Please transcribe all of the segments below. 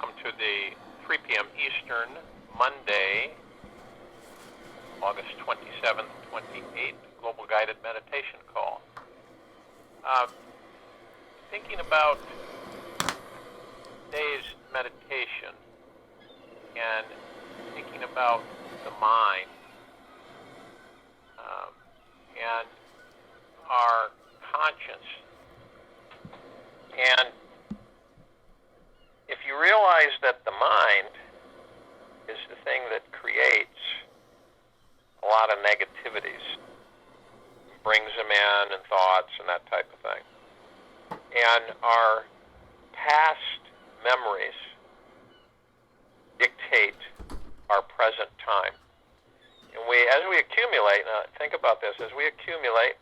welcome to the 3 p.m. Eastern, Monday, August 27th, 28th, Global Guided Meditation Call. Thinking about today's meditation and thinking about the mind and our conscience. And if you realize that the mind is the thing that creates a lot of negativities, brings them in and thoughts and that type of thing, and our past memories dictate our present time. And as we accumulate, think about this, as we accumulate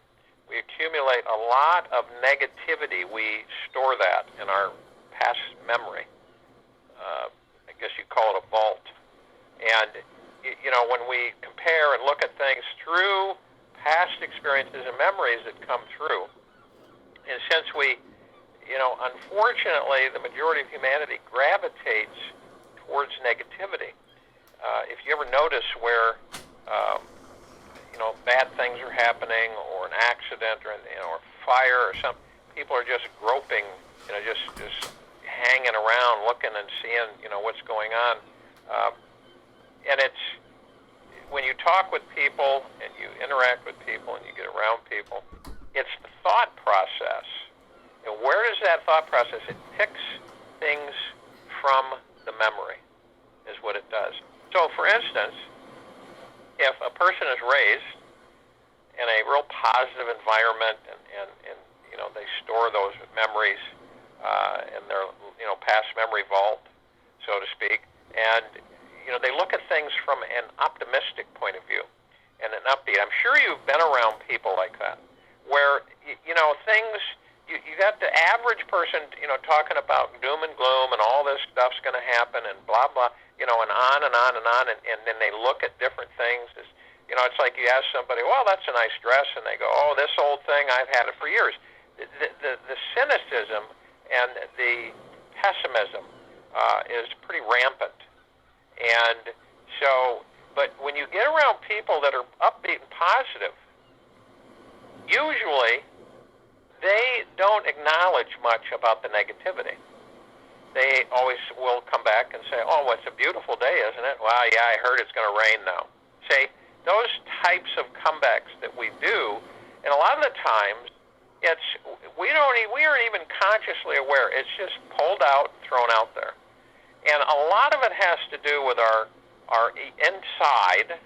a lot of negativity. We store that in our past memory. I guess you call it a vault. And, when we compare and look at things through past experiences and memories that come through, and since we, unfortunately, the majority of humanity gravitates towards negativity. If you ever notice where, bad things are happening, or an accident, or fire, or something, people are just groping, just hanging around, looking and seeing, what's going on. And it's when you talk with people and you interact with people and you get around people, it's the thought process. And where is that thought process? It picks things from the memory, is what it does. So, for instance, if a person is raised in a real positive environment and they store those memories in their past memory vault, so to speak, and they look at things from an optimistic point of view and an upbeat. I'm sure you've been around people like that, where things. You got the average person, talking about doom and gloom and all this stuff's going to happen and blah blah, and on and on and on, and then they look at different things. It's like you ask somebody, well, that's a nice dress, and they go, oh, this old thing, I've had it for years. The cynicism and the pessimism is pretty rampant. And so, but when you get around people that are upbeat and positive, usually they don't acknowledge much about the negativity. They always will come back and say, oh, well, it's a beautiful day, isn't it? Well, yeah, I heard it's going to rain now. See, those types of comebacks that we do, and a lot of the times, we aren't even consciously aware. It's just pulled out, thrown out there. And a lot of it has to do with our inside,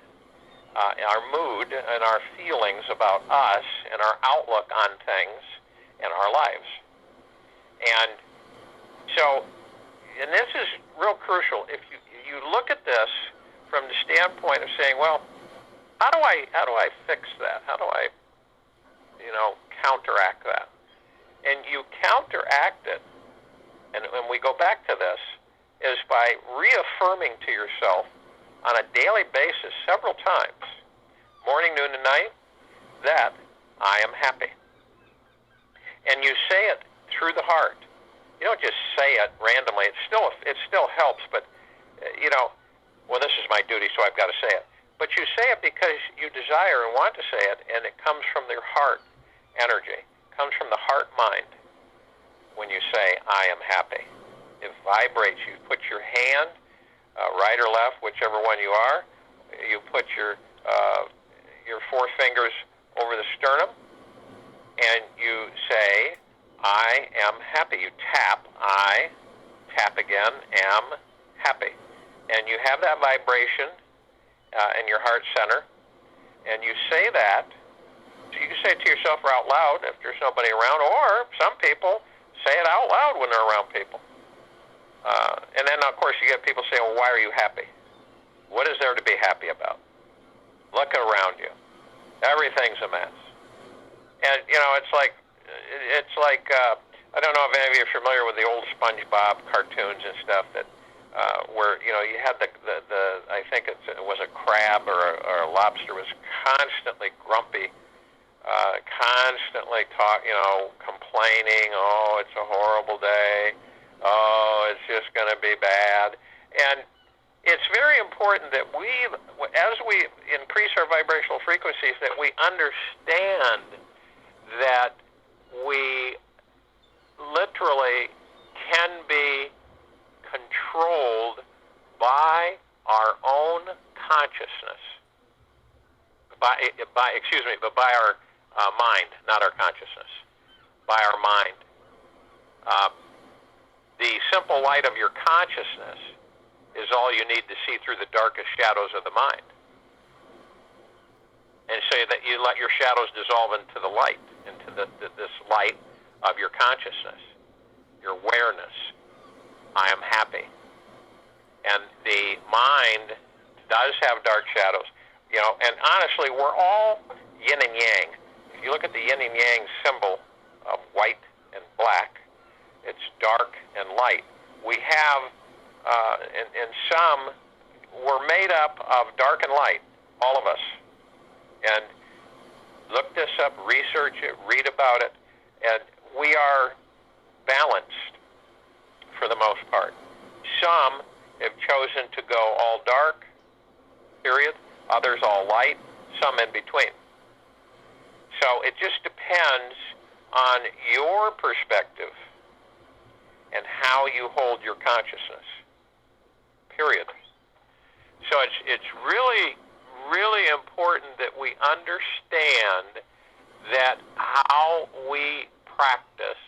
our mood and our feelings about us and our outlook on things in our lives. And so, and this is real crucial. If you look at this from the standpoint of saying, well, how do I fix that? How do I, counteract that? And you counteract it, and when we go back to this, is by reaffirming to yourself on a daily basis several times, morning, noon, and night, that I am happy. And you say it through the heart. You don't just say it randomly. It still helps, but, well, this is my duty, so I've got to say it. But you say it because you desire and want to say it, and it comes from your heart energy. It comes from the heart mind when you say, I am happy. It vibrates. You put your hand, right or left, whichever one you are. You put your four fingers over the sternum, and you say, I am happy. You tap, I, tap again, am happy. And you have that vibration in your heart center, and you say that. So you can say it to yourself or out loud if there's nobody around, or some people say it out loud when they're around people. And then, of course, you get people saying, well, why are you happy? What is there to be happy about? Look around you. Everything's a mess. And, it's like I don't know if any of you are familiar with the old SpongeBob cartoons and stuff that where, you had the I think it was a crab or a lobster was constantly grumpy, constantly complaining, oh, it's a horrible day. Oh, it's just going to be bad. And it's very important that as we increase our vibrational frequencies, that we understand that we literally can be controlled by our own consciousness. By our mind, not our consciousness. By our mind. The simple light of your consciousness is all you need to see through the darkest shadows of the mind. And say that you let your shadows dissolve into the light, into this light of your consciousness, your awareness. I am happy. And the mind does have dark shadows. And honestly, we're all yin and yang. If you look at the yin and yang symbol of white and black, it's dark and light. We have, in some, we're made up of dark and light, all of us. And look this up, research it, read about it, and we are balanced for the most part. Some have chosen to go all dark, period. Others all light, some in between. So it just depends on your perspective and how you hold your consciousness, period. So it's really, really important that we understand that how we practice,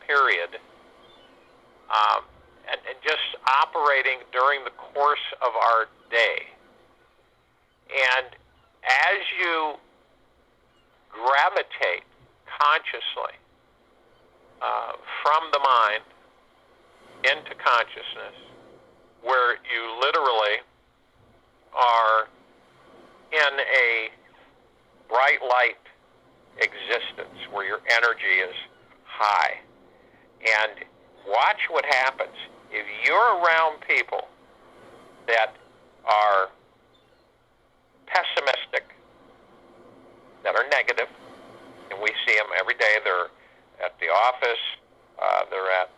period, and just operating during the course of our day. And as you gravitate consciously from the mind into consciousness, where you literally are in a bright light existence, where your energy is high, and watch what happens. If you're around people that are pessimistic, that are negative, and we see them every day. They're at the office, they're at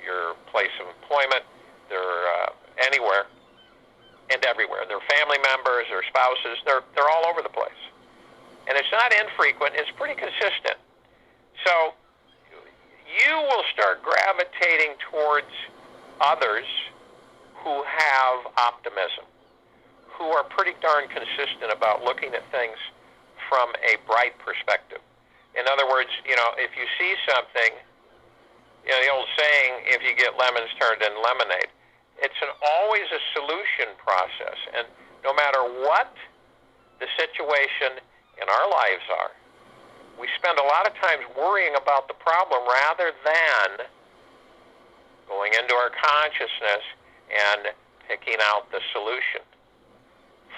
your place of employment, they're anywhere and everywhere. They're family members, their spouses, they're all over the place. And it's not infrequent, it's pretty consistent. So you will start gravitating towards others who have optimism, who are pretty darn consistent about looking at things from a bright perspective. In other words, if you see something, the old saying, if you get lemons turned into lemonade, it's always a solution process. And no matter what the situation in our lives are, we spend a lot of times worrying about the problem rather than going into our consciousness and picking out the solution,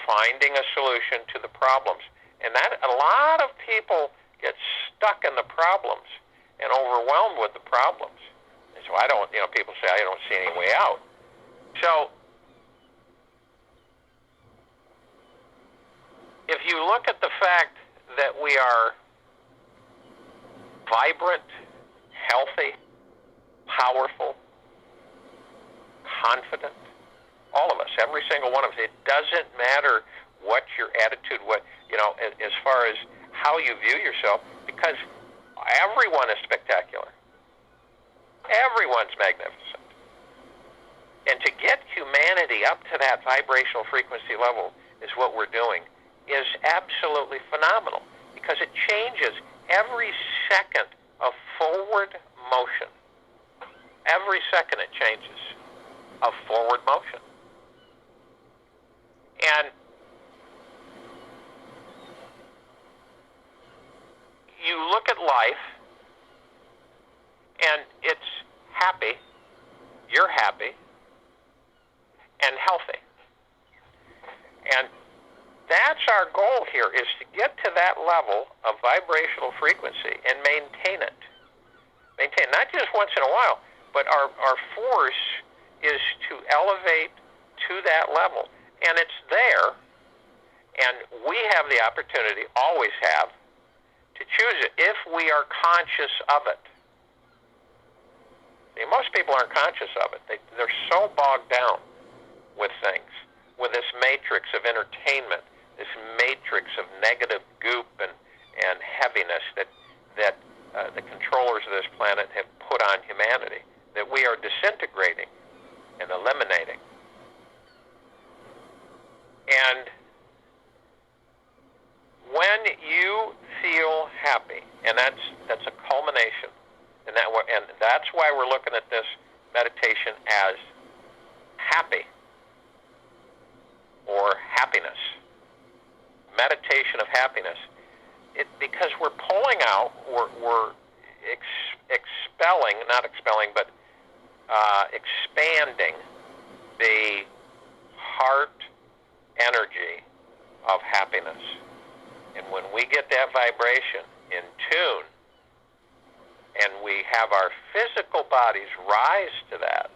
finding a solution to the problems. And that a lot of people get stuck in the problems and overwhelmed with the problems. And so people say, I don't see any way out. So if you look at the fact that we are vibrant, healthy, powerful, confident, all of us, every single one of us, it doesn't matter what your attitude, as far as how you view yourself, because everyone is spectacular. Everyone's magnificent. And to get humanity up to that vibrational frequency level is what we're doing, is absolutely phenomenal, because it changes every second of forward motion. Every second it changes of forward motion. And you look at life, and it's happy, you're happy, and healthy. And that's our goal here, is to get to that level of vibrational frequency and maintain it. Maintain, not just once in a while, but our force is to elevate to that level. And it's there, and we have the opportunity, always have, to choose it if we are conscious of it. See, most people aren't conscious of it. They're so bogged down with things, with this matrix of entertainment, this matrix of negative goop and heaviness that the controllers of this planet have put on humanity, that we are disintegrating and eliminating. And when you feel happy, and that's a culmination, and that's why we're looking at this meditation as happy or happiness, meditation of happiness. Because we're pulling out, we're expelling, not expelling, but expanding the heart energy of happiness. And when we get that vibration in tune, and we have our physical bodies rise to that,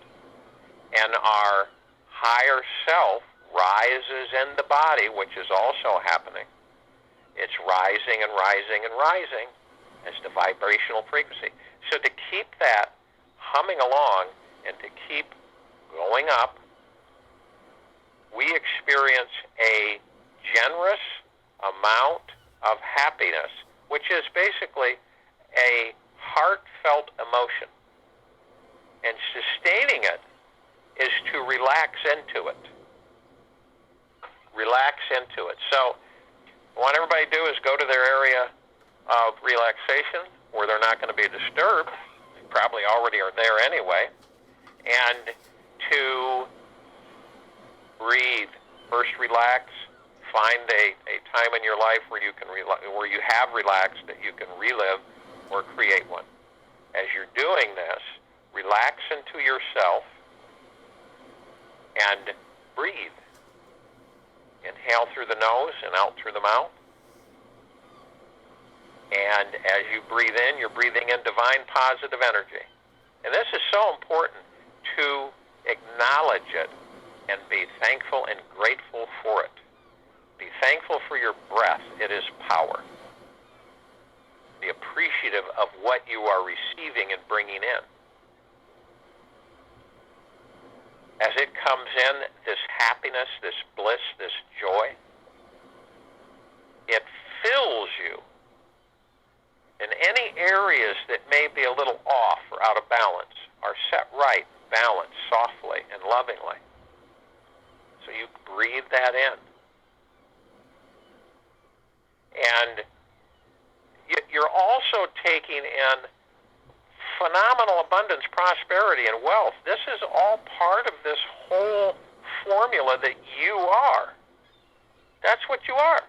and our higher self rises in the body, which is also happening. It's rising and rising and rising as the vibrational frequency. So to keep that humming along and to keep going up, we experience a generous amount of happiness, which is basically a heartfelt emotion. And sustaining it is to relax into it. Relax into it. So what everybody do is go to their area of relaxation where they're not going to be disturbed. They probably already are there anyway. And to breathe. First relax. Find a time in your life where you can where you have relaxed that you can relive or create one. As you're doing this, relax into yourself and breathe. Inhale through the nose and out through the mouth. And as you breathe in, you're breathing in divine positive energy. And this is so important to acknowledge it and be thankful and grateful for it. Be thankful for your breath. It is power. Be appreciative of what you are receiving and bringing in. As it comes in, this happiness, this bliss, this joy, it fills you. And any areas that may be a little off or out of balance are set right, balanced, softly and lovingly. So you breathe that in. And you're also taking in phenomenal abundance, prosperity, and wealth. This is all part of this whole formula that you are. That's what you are.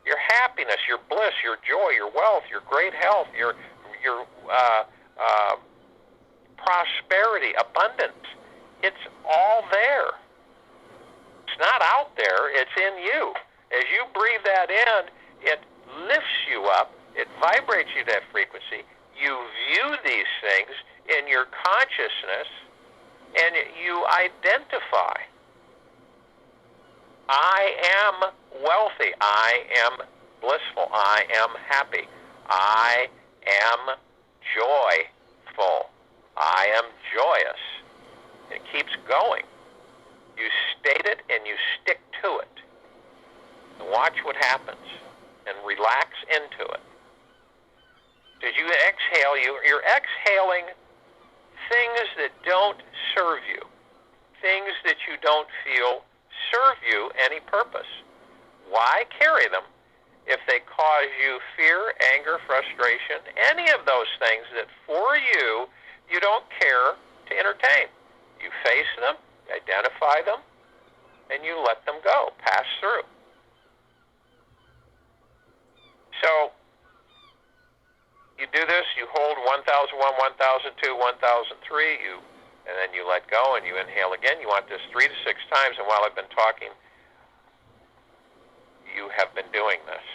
Your happiness, your bliss, your joy, your wealth, your great health, your prosperity, abundance. It's all there. It's not out there. It's in you. As you breathe that in, it lifts you up. It vibrates you to that frequency. You view these things in your consciousness, and you identify. I am wealthy. I am blissful. I am happy. I am joyful. I am joyous. It keeps going. You state it and you stick to it. And watch what happens. And relax into it. As you exhale, you're exhaling things that don't serve you. Things that you don't feel serve you any purpose. Why carry them if they cause you fear, anger, frustration, any of those things that for you, you don't care to entertain? You face them, identify them, and you let them go, pass through. So, you do this, you hold 1001, 1002, 1003, and then you let go and you inhale again. You want this 3 to 6 times, and while I've been talking, you have been doing this.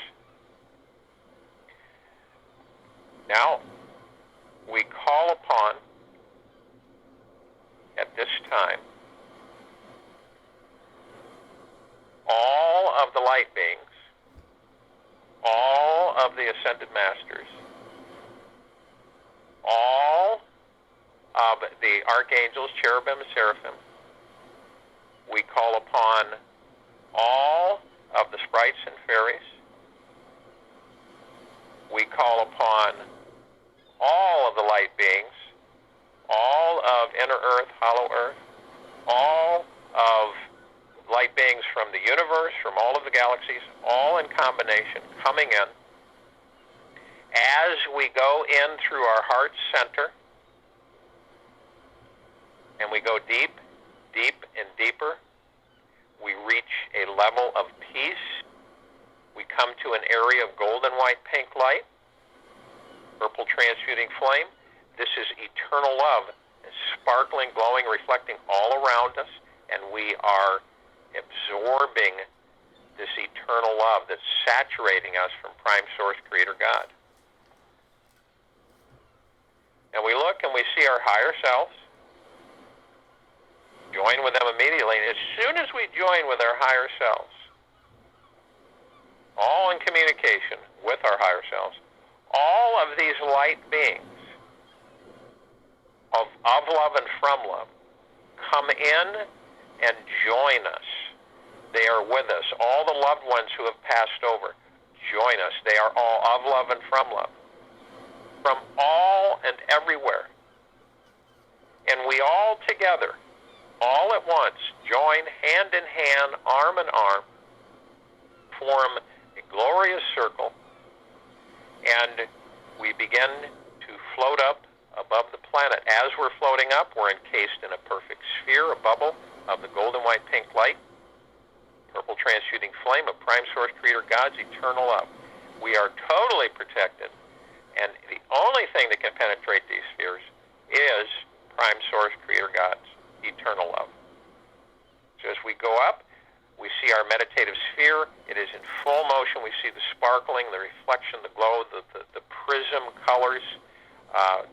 Now, we call upon, at this time, all of the light beings, all of the ascended masters, all of the archangels, cherubim, and seraphim. We call upon all of the sprites and fairies. We call upon all of the light beings, all of inner earth, hollow earth, all of light beings from the universe, from all of the galaxies, all in combination, coming in. As we go in through our heart center, and we go deep, deep, and deeper, we reach a level of peace. We come to an area of golden white pink light, purple transmuting flame. This is eternal love, sparkling, glowing, reflecting all around us, and we are absorbing this eternal love that's saturating us from Prime Source, Creator God. And we look and we see our higher selves, join with them immediately, and as soon as we join with our higher selves, all in communication with our higher selves, all of these light beings of love and from love come in and join us. They are with us. All the loved ones who have passed over join us. They are all of love and from love, from all and everywhere. And we all together, all at once, join hand in hand, arm in arm, form a glorious circle, and we begin to float up above the planet. As we're floating up, we're encased in a perfect sphere, a bubble of the golden white pink light, purple transmuting flame of Prime Source, Creator God's eternal love. We are totally protected, and the only thing that can penetrate these spheres is Prime Source, Creator God's eternal love. So as we go up, we see our meditative sphere. It is in full motion. We see the sparkling, the reflection, the glow, the prism colors,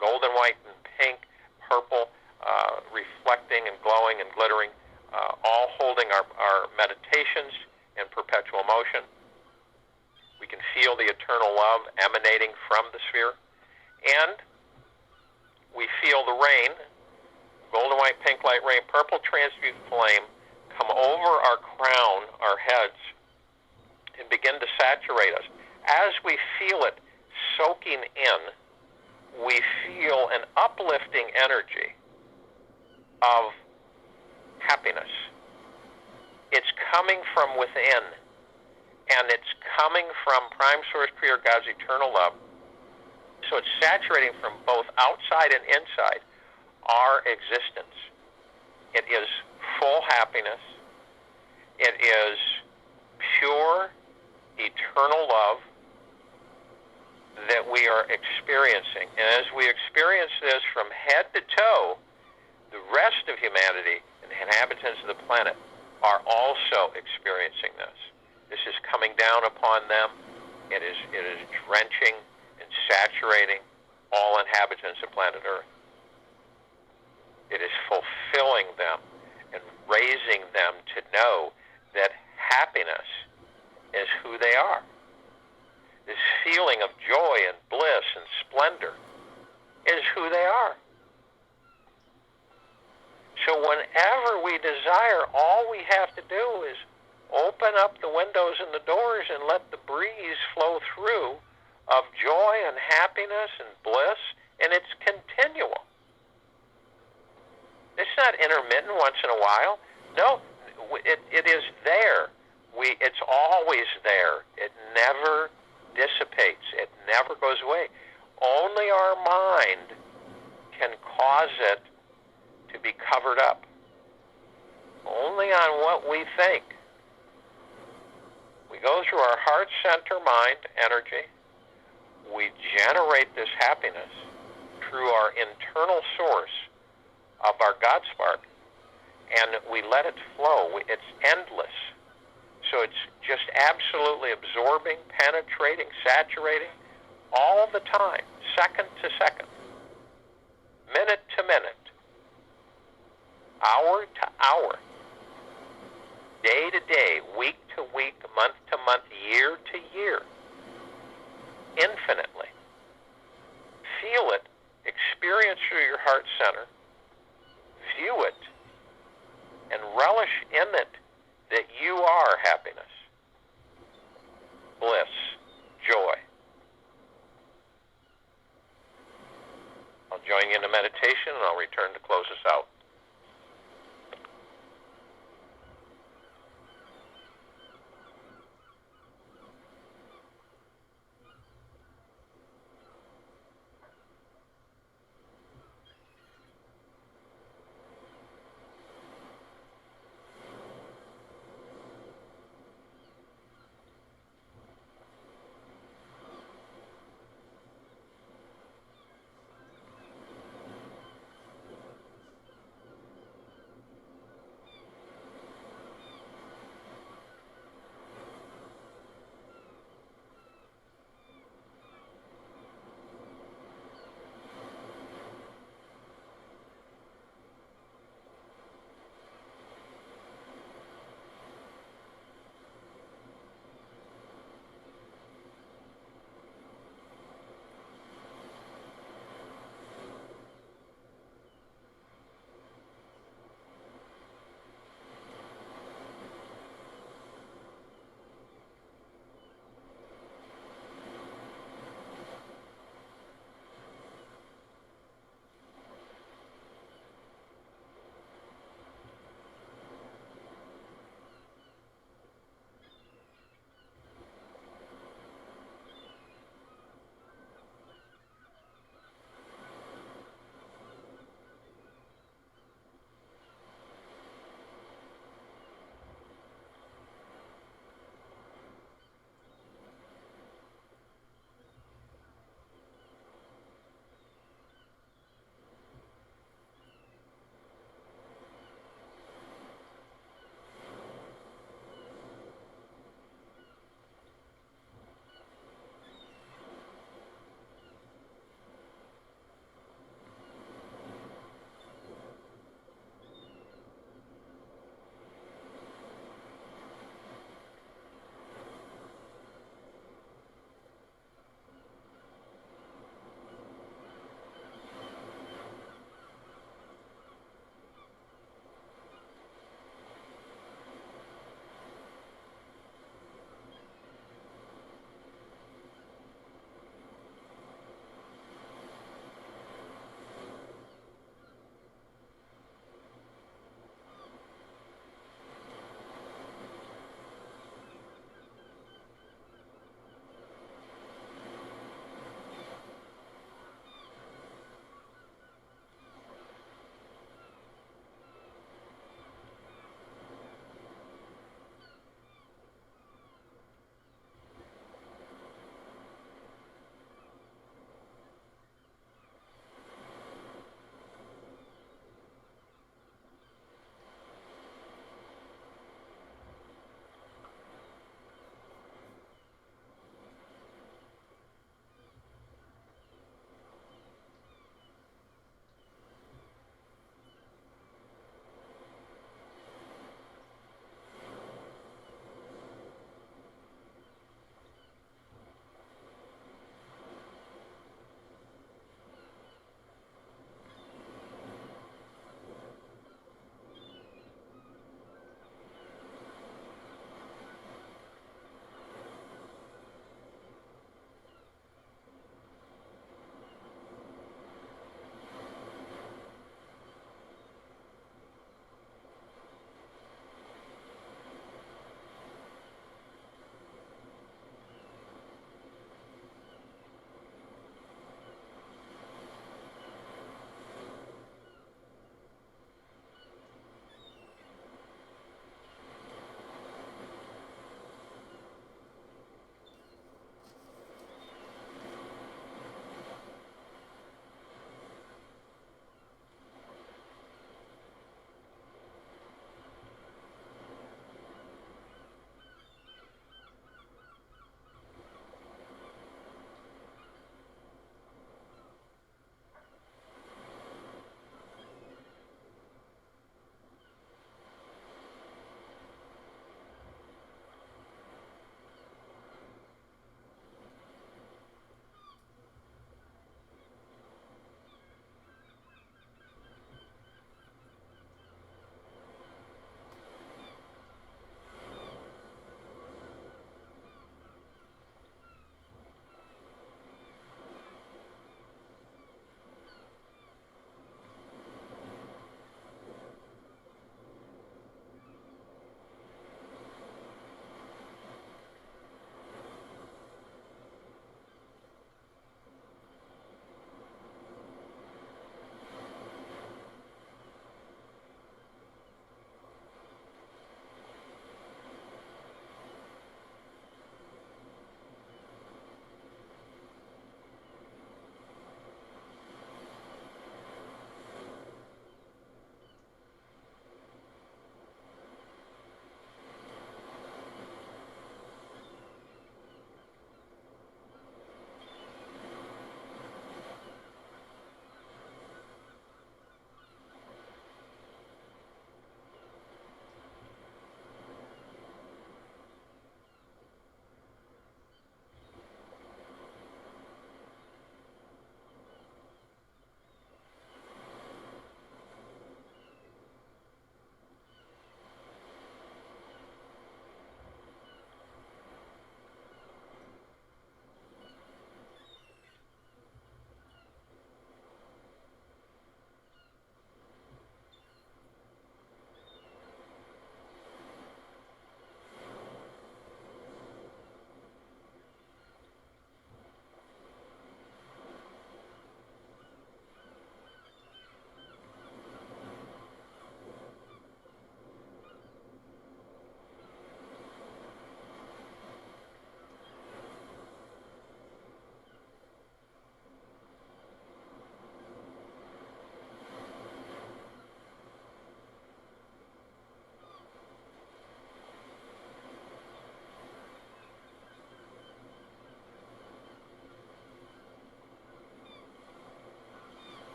golden, white, and pink, purple, reflecting and glowing and glittering, all holding our meditations in perpetual motion. We can feel the eternal love emanating from the sphere. And we feel the rain, golden, white, pink light rain, purple transmute flame, come over our crown, our heads, and begin to saturate us. As we feel it soaking in, we feel an uplifting energy of happiness. It's coming from within, and it's coming from Prime Source, Creator God's eternal love. So it's saturating from both outside and inside our existence. It is full happiness. It is pure, eternal love that we are experiencing. And as we experience this from head to toe, the rest of humanity and the inhabitants of the planet are also experiencing this. This is coming down upon them. It is drenching and saturating all inhabitants of planet Earth. It is fulfilling them and raising them to know that happiness is who they are. This feeling of joy and bliss and splendor is who they are. So whenever we desire, all we have to do is open up the windows and the doors and let the breeze flow through of joy and happiness and bliss, and it's continual. It's not intermittent once in a while. No, it is there. It's always there. It never dissipates. It never goes away. Only our mind can cause it to be covered up. Only on what we think. We go through our heart center mind energy. We generate this happiness through our internal source of our God spark, and we let it flow. It's endless. So it's just absolutely absorbing, penetrating, saturating all the time, second to second, minute to minute, hour to hour, day to day, week to week, month to month, year to year, infinitely. Feel it, experience experience through your heart center, view it, and relish in it that you are happiness, bliss, joy. I'll join you in the meditation, and I'll return to close us out.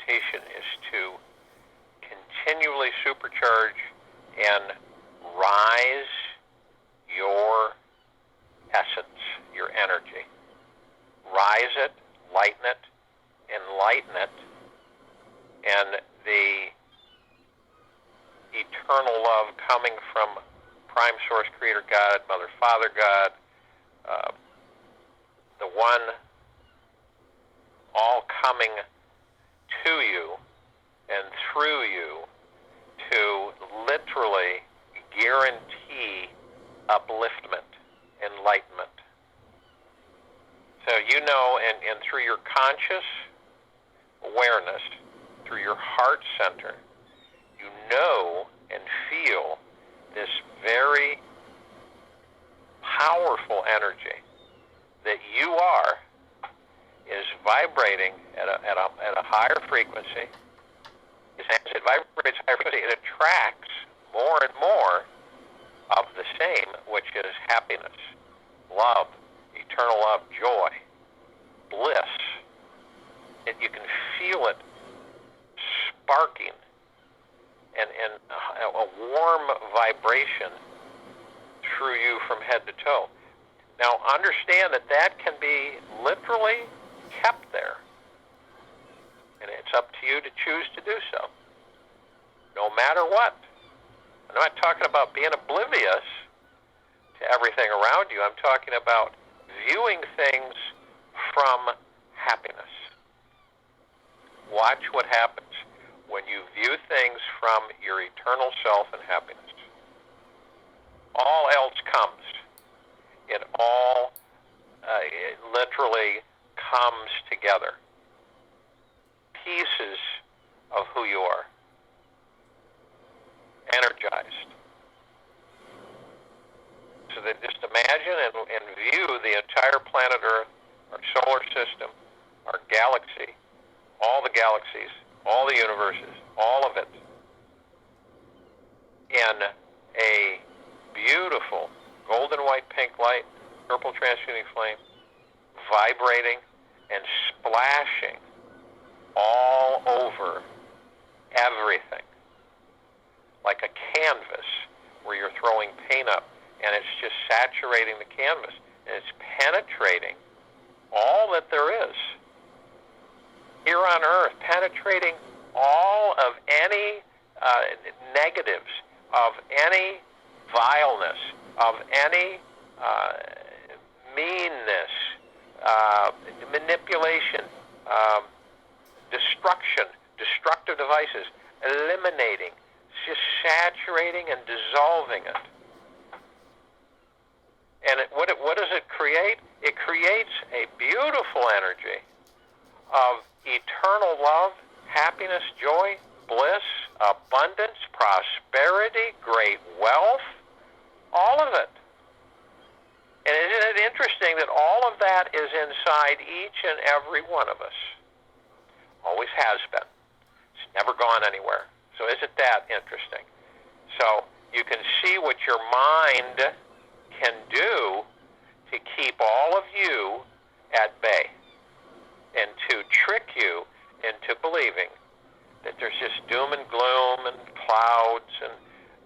meditation is to continually supercharge and rise your essence, your energy. Rise it, lighten it, enlighten it, and the eternal love coming from Prime Source Creator God, Mother Father God, the One, all coming to you and through you to literally guarantee upliftment, enlightenment. So you know, and through your conscious awareness, through your heart center, you know and feel this very powerful energy that you are is vibrating at a higher frequency. It vibrates higher frequency. It attracts more and more of the same, which is happiness, love, eternal love, joy, bliss. You can feel it sparking and a warm vibration through you from head to toe. Now understand that can be literally kept there. And it's up to you to choose to do so. No matter what. I'm not talking about being oblivious to everything around you. I'm talking about viewing things from happiness. Watch what happens when you view things from your eternal self and happiness. All else comes. It all it literally comes together. Pieces of who you are. Energized. So that just imagine and view the entire planet Earth, our solar system, our galaxy, all the galaxies, all the universes, all of it, in a beautiful golden white pink light, purple transmuting flame, vibrating and splashing all over everything, like a canvas where you're throwing paint up, and it's just saturating the canvas, and it's penetrating all that there is here on Earth, penetrating all of any negatives, of any vileness, of any meanness, manipulation, destruction, destructive devices, eliminating, just saturating and dissolving it. And what does it create? It creates a beautiful energy of eternal love, happiness, joy, bliss, abundance, prosperity, great wealth, all of it. And isn't it interesting that all of that is inside each and every one of us? Always has been. It's never gone anywhere. So isn't that interesting? So you can see what your mind can do to keep all of you at bay and to trick you into believing that there's just doom and gloom and clouds and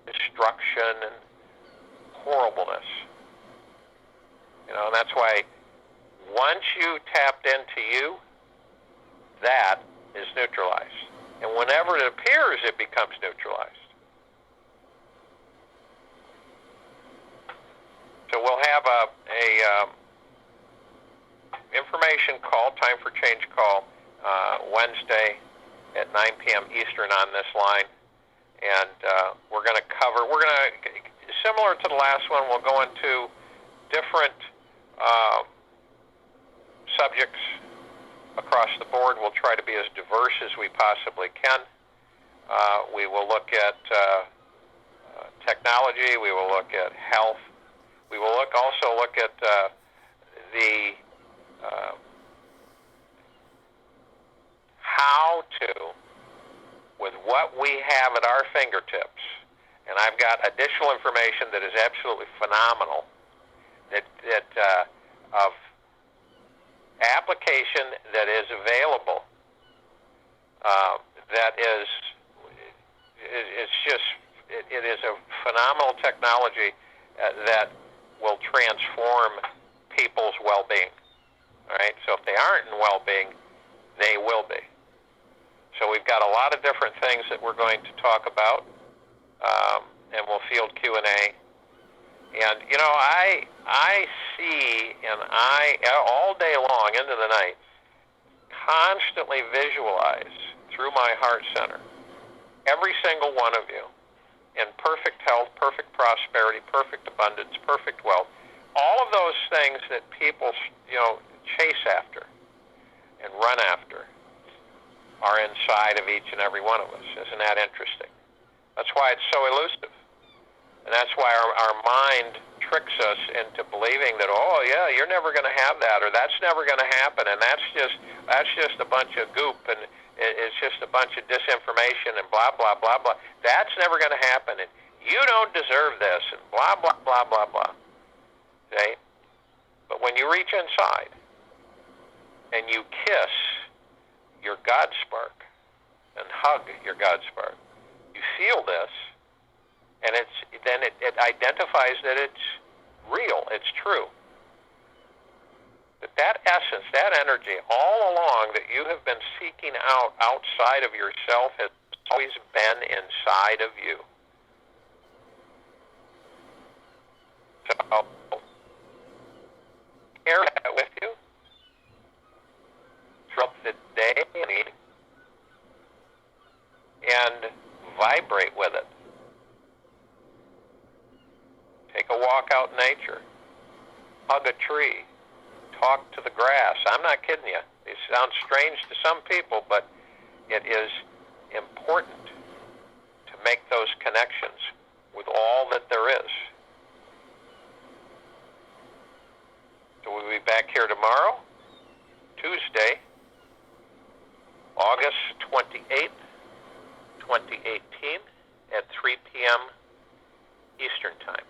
destruction and horribleness. You know, and that's why once you tapped into you, that is neutralized. And whenever it appears, it becomes neutralized. So we'll have a information call, time for change call, Wednesday at 9 p.m. Eastern on this line. And we're going to cover, similar to the last one, we'll go into different subjects across the board. We'll try to be as diverse as we possibly can. We will look at technology. We will look at health. We will also look at the how to, with what we have at our fingertips, and I've got additional information that is absolutely phenomenal, that of application that is available that is, it's just, it is a phenomenal technology that will transform people's well-being. All right, so if they aren't in well-being, they will be. So we've got a lot of different things that we're going to talk about, and we'll field Q&A. And, you know, I see, and I, all day long into the night, constantly visualize through my heart center every single one of you in perfect health, perfect prosperity, perfect abundance, perfect wealth. All of those things that people, you know, chase after and run after are inside of each and every one of us. Isn't that interesting? That's why it's so elusive. And that's why our mind tricks us into believing that, oh, yeah, you're never going to have that, or that's never going to happen, and that's just a bunch of goop, and it's just a bunch of disinformation, and blah, blah, blah, blah. That's never going to happen, and you don't deserve this, and blah, blah, blah, blah, blah. Okay? But when you reach inside and you kiss your God spark and hug your God spark, you feel this, and then it identifies that it's real, it's true. That essence, that energy, all along that you have been seeking out outside of yourself has always been inside of you. So, carry that with you throughout the day and vibrate with it. Take a walk out in nature. Hug a tree. Talk to the grass. I'm not kidding you. It sounds strange to some people, but it is important to make those connections with all that there is. So we'll be back here tomorrow, Tuesday, August 28th, 2018, at 3 p.m. Eastern Time.